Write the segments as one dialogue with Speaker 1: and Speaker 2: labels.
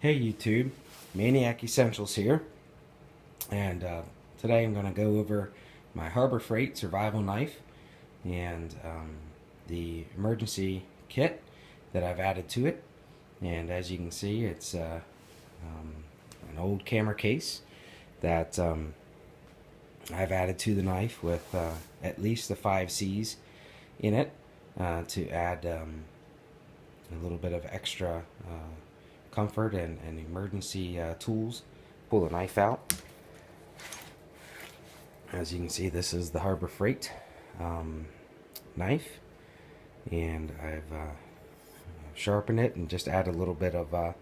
Speaker 1: Hey YouTube, Maniac Essentials here, and today I'm going to go over my Harbor Freight survival knife and the emergency kit that I've added to it. And as you can see, it's an old camera case that I've added to the knife with at least the 5 C's in it to add a little bit of extra comfort and emergency tools. Pull the knife out. As you can see, this is the Harbor Freight knife, and I've sharpened it and just added a little bit of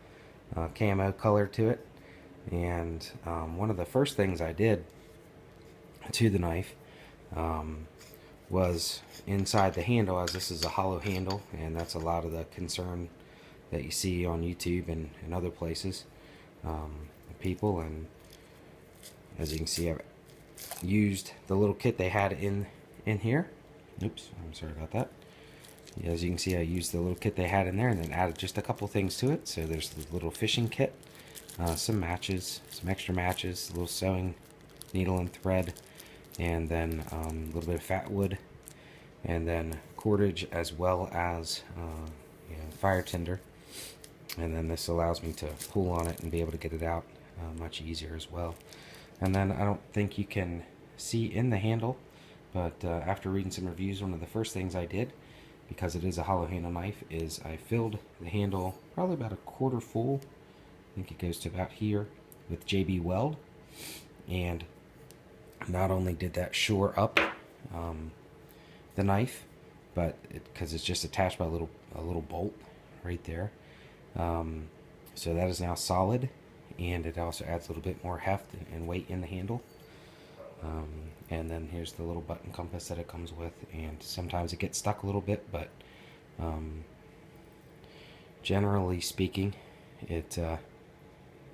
Speaker 1: camo color to it. And one of the first things I did to the knife was inside the handle, as this is a hollow handle, and that's a lot of the concern that you see on YouTube and other places, people. And as you can see, I've used the little kit they had in here. Oops, I'm sorry about that. Yeah, as you can see, I used the little kit they had in there and then added just a couple things to it. So there's the little fishing kit, some matches, some extra matches, a little sewing needle and thread, and then a little bit of fat wood, and then cordage, as well as fire tinder. And then this allows me to pull on it and be able to get it out much easier as well. And then I don't think you can see in the handle, but after reading some reviews, one of the first things I did, because it is a hollow handle knife, is I filled the handle probably about a quarter full. I think it goes to about here, with JB Weld. And not only did that shore up the knife, but because it's just attached by a little bolt right there, so that is now solid, and it also adds a little bit more heft and weight in the handle. And then here's the little button compass that it comes with, and sometimes it gets stuck a little bit, but generally speaking, there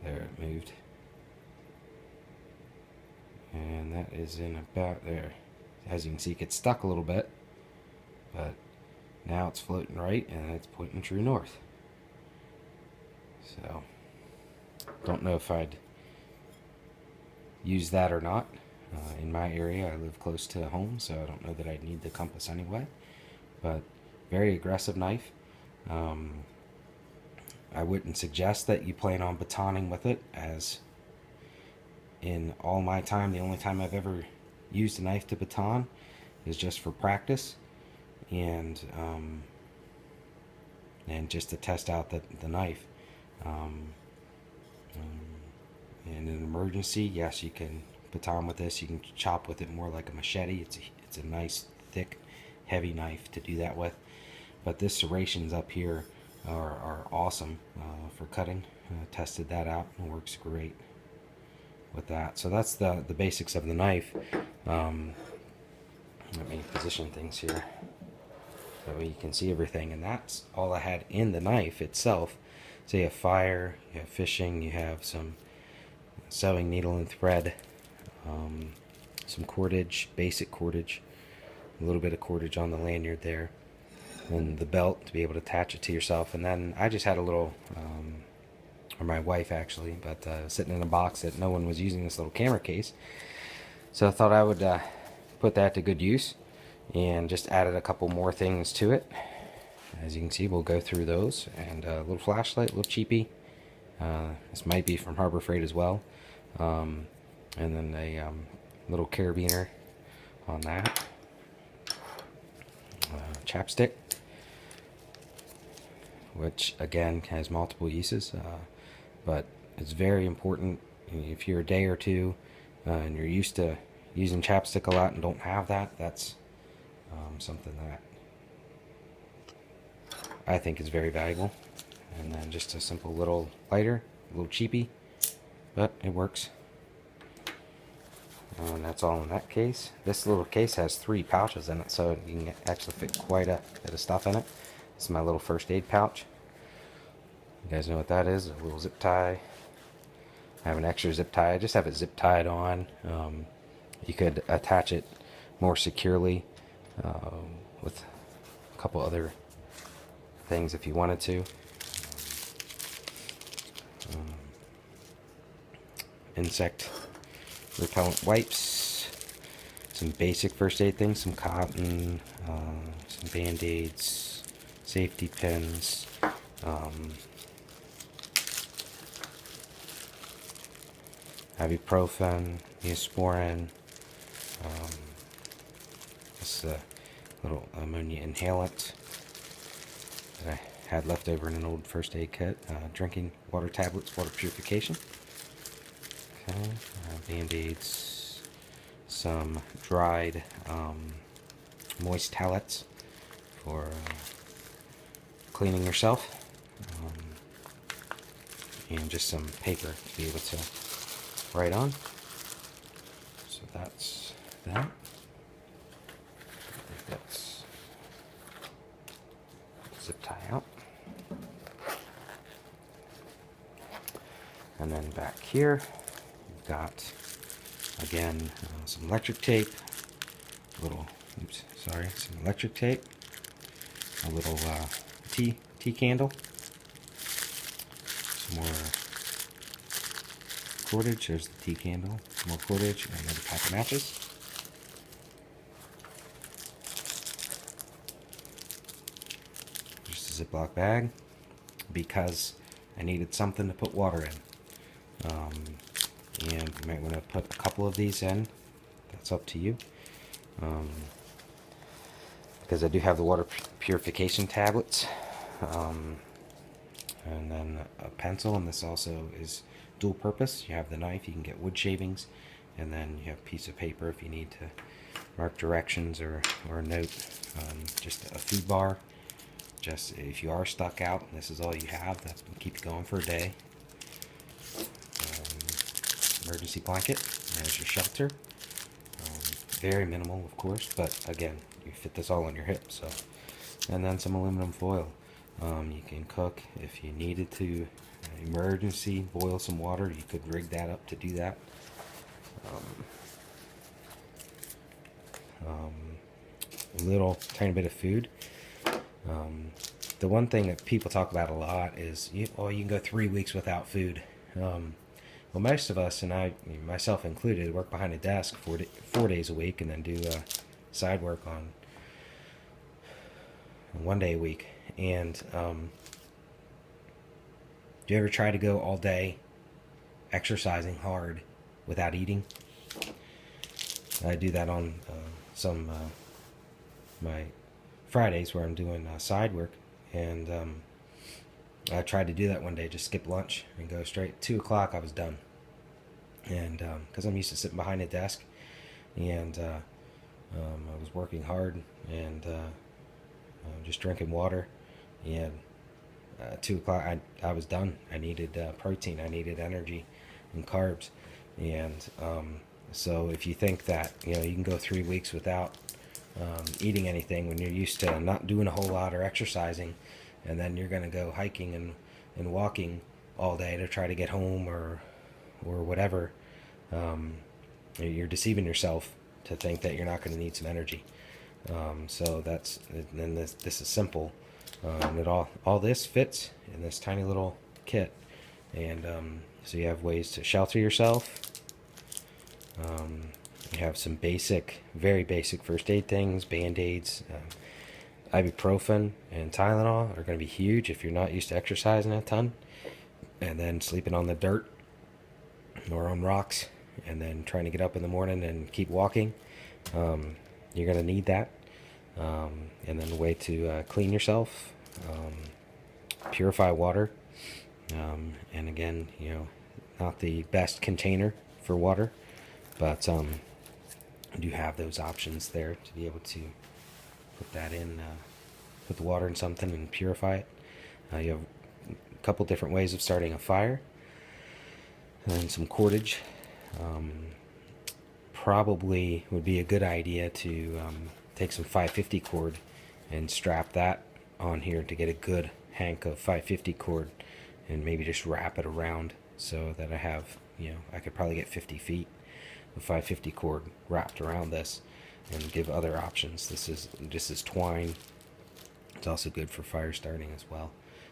Speaker 1: it moved, and that is in about there. As you can see, it gets stuck a little bit, but now it's floating right and it's pointing true north. So don't know if I'd use that or not. In my area, I live close to home, so I don't know that I'd need the compass anyway. But very aggressive knife. I wouldn't suggest that you plan on batoning with it, as in all my time, the only time I've ever used a knife to baton is just for practice, and just to test out the knife. In an emergency, yes, you can baton with this. You can chop with it more like a machete. It's a nice, thick, heavy knife to do that with. But this serrations up here are awesome for cutting. Tested that out and works great with that. So that's the basics of the knife. Let me position things here so you can see everything, and that's all I had in the knife itself. So you have fire, you have fishing, you have some sewing needle and thread, some cordage, basic cordage, a little bit of cordage on the lanyard there, and the belt to be able to attach it to yourself. And then I just had a little, or my wife actually, but sitting in a box that no one was using, this little camera case. So I thought I would put that to good use, and just added a couple more things to it. As you can see, we'll go through those. And a little flashlight, a little cheapy. This might be from Harbor Freight as well. And then a little carabiner on that. Chapstick, which again has multiple uses, but it's very important if you're a day or two and you're used to using chapstick a lot and don't have that. That's something that I think is very valuable. And then just a simple little lighter, a little cheapy, but it works. And that's all in that case. This little case has 3 pouches in it, so you can actually fit quite a bit of stuff in it. This is my little first aid pouch. You guys know what that is, a little zip tie. I have an extra zip tie. I just have it zip tied on. You could attach it more securely with a couple other things if you wanted to. insect repellent wipes, some basic first aid things, some cotton, some band-aids, safety pins, ibuprofen, neosporin, this little ammonia inhalant that I had left over in an old first aid kit, drinking water tablets, water purification, okay, band-aids, some dried moist towelettes for cleaning yourself, and just some paper to be able to write on. So that's that. I think that's zip tie out. And then back here, we've got, again, some electric tape, some electric tape, a little tea candle, some more cordage. There's the tea candle, some more cordage, and another pack of matches. Just a Ziploc bag, because I needed something to put water in. And you might want to put a couple of these in. That's up to you. Because I do have the water purification tablets. And then a pencil, and this also is dual purpose. You have the knife, you can get wood shavings, and then you have a piece of paper if you need to mark directions or a note. Just a food bar, just if you are stuck out and this is all you have, that can keep you going for a day. Emergency blanket as your shelter. Very minimal, of course, but again, you fit this all on your hip. So, and then some aluminum foil. You can cook if you needed to. Emergency, boil some water. You could rig that up to do that. A little tiny bit of food. The one thing that people talk about a lot is, you can go 3 weeks without food. Well, most of us, and I, myself included, work behind a desk 4 days a week, and then do side work on 1 day a week. And do you ever try to go all day exercising hard without eating? I do that on some my Fridays where I'm doing side work, and I tried to do that one day, just skip lunch and go straight. 2 o'clock I was done, and because I'm used to sitting behind a desk, and I was working hard and just drinking water, and 2 o'clock I was done. I needed protein, I needed energy and carbs, and so if you think that you can go 3 weeks without eating anything when you're used to not doing a whole lot or exercising, and then you're going to go hiking and walking all day to try to get home or whatever, you're deceiving yourself to think that you're not going to need some energy. So that's, then this is simple, and all this fits in this tiny little kit, and so you have ways to shelter yourself. You have some very basic first aid things, band-aids, ibuprofen and Tylenol are going to be huge if you're not used to exercising a ton, and then sleeping on the dirt or on rocks, and then trying to get up in the morning and keep walking. You're going to need that. And then a way to clean yourself, purify water, and again, not the best container for water, but I do have those options there to be able to put that in, put the water in something and purify it. You have a couple different ways of starting a fire, and then some cordage. Probably would be a good idea to take some 550 cord and strap that on here to get a good hank of 550 cord, and maybe just wrap it around so that I have, I could probably get 50 feet of 550 cord wrapped around this, and give other options. This is twine. It's also good for fire starting as well.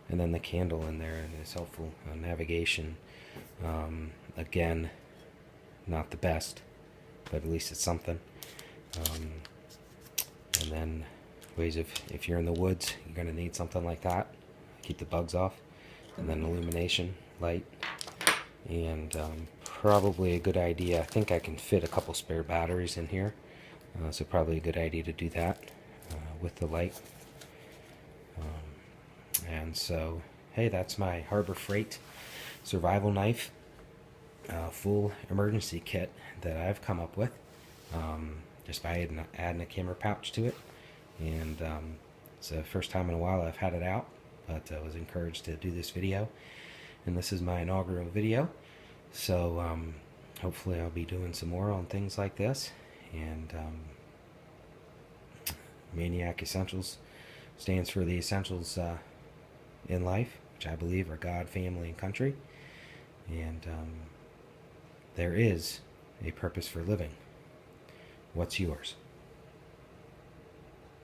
Speaker 1: And then the candle in there is helpful navigation. Again, not the best, but at least it's something. And then ways if you're in the woods, you're going to need something like that. Keep the bugs off. And then illumination, light. And probably a good idea, I think I can fit a couple spare batteries in here. So probably a good idea to do that with the light. And so, hey, that's my Harbor Freight survival knife, full emergency kit that I've come up with, just by adding a camera pouch to it. And it's the first time in a while I've had it out, but I was encouraged to do this video, and this is my inaugural video. So hopefully I'll be doing some more on things like this. And Maniac Essentials stands for the essentials in life, which I believe are God, family, and country. And there is a purpose for living. What's yours?